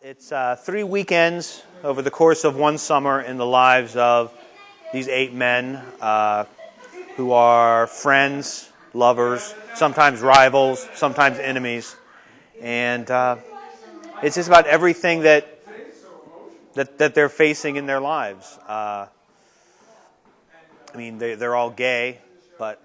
It's 3 weekends over the course of one summer in the lives of these 8 men who are friends, lovers, sometimes rivals, sometimes enemies. And it's just about everything that they're facing in their lives. I mean, they're all gay, but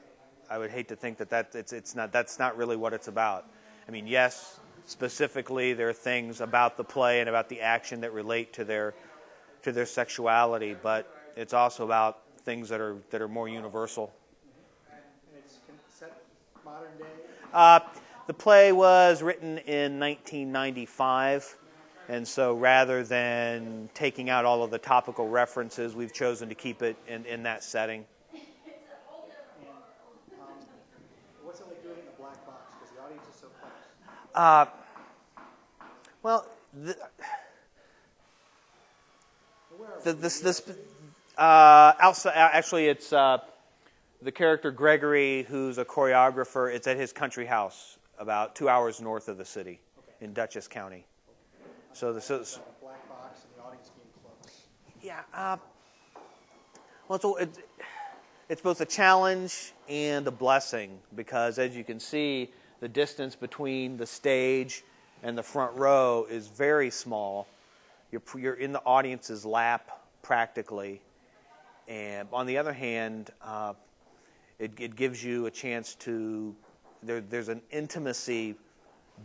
I would hate to think that's not really what it's about. I mean, yes, specifically there are things about the play and about the action that relate to their sexuality, but it's also about things that are more universal. And it's set modern day? The play was written in 1995, and so rather than taking out all of the topical references, we've chosen to keep it in that setting. What's it like doing it in the black box? Because the audience is so close. Outside, actually, it's the character Gregory, who's a choreographer. It's at his country house, about 2 hours north of the city, in Dutchess County. So the black box and the audience being close. Yeah. It's both a challenge and a blessing because, as you can see, the distance between the stage and the front row is very small. You're in the audience's lap practically, and on the other hand, it gives you a chance to. There's an intimacy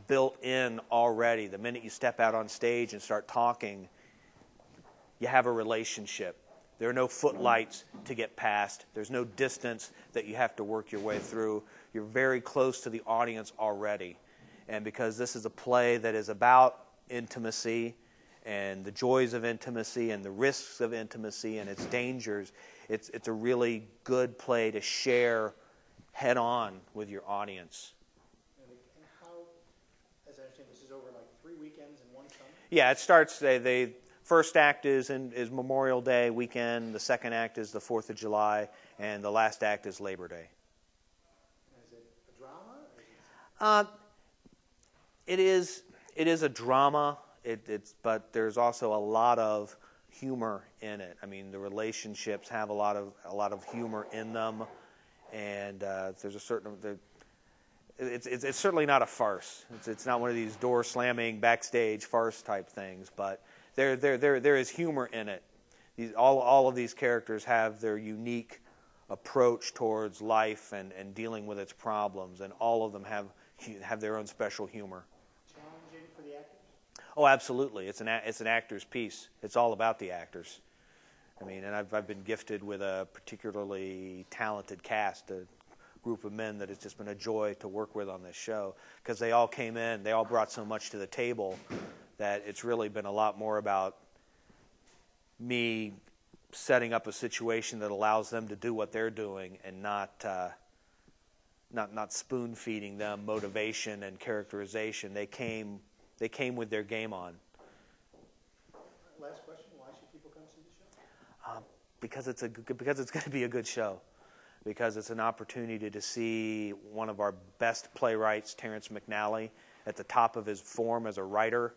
built in already. The minute you step out on stage and start talking, you have a relationship. There are no footlights to get past. There's no distance that you have to work your way through. You're very close to the audience already. And because this is a play that is about intimacy and the joys of intimacy and the risks of intimacy and its dangers, it's a really good play to share head on with your audience. And how, as I understand, this is over like 3 weekends in one summer? Yeah, it starts, the first act is Memorial Day weekend, the second act is the 4th of July, and the last act is Labor Day. Is it a drama? It is a drama, but there's also a lot of humor in it. I mean, the relationships have a lot of humor in them, and there's a certain. It's certainly not a farce. It's not one of these door slamming backstage farce type things, but there is humor in it. All of these characters have their unique approach towards life and dealing with its problems, and all of them have their own special humor. Challenging for the actors? Oh, absolutely. It's an actor's piece. It's all about the actors. I mean, and I've been gifted with a particularly talented cast, a group of men that it's just been a joy to work with on this show because they all came in, they all brought so much to the table that it's really been a lot more about me setting up a situation that allows them to do what they're doing and not spoon feeding them motivation and characterization. They came with their game on. Last question: why should people come see the show? Because it's going to be a good show. Because it's an opportunity to see one of our best playwrights, Terrence McNally, at the top of his form as a writer.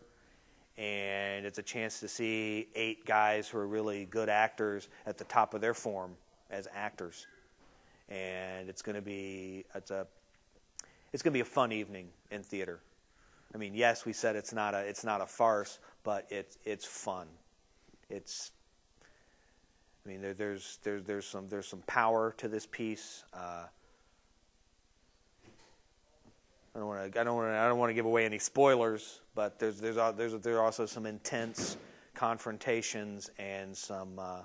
And it's a chance to see 8 guys who are really good actors at the top of their form as actors. And it's going to be a fun evening in theater. I mean, yes, we said it's not a farce, but it's fun. I mean, there's some power to this piece. I don't want to give away any spoilers, but there are also some intense confrontations and some. I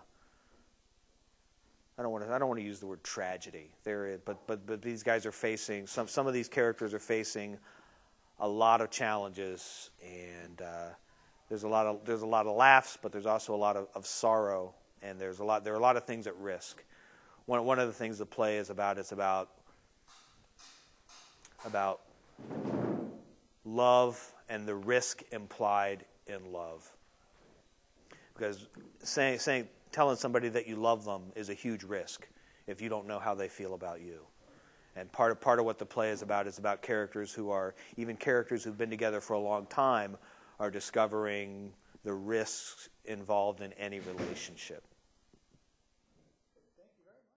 don't want to use the word tragedy there, but these guys are facing some of these characters are facing a lot of challenges, and there's a lot of laughs, but there's also a lot of sorrow. And there are a lot of things at risk. One of the things the play is about love and the risk implied in love. Because telling somebody that you love them is a huge risk if you don't know how they feel about you. And part of what the play is about characters who've been together for a long time, are discovering the risks involved in any relationship.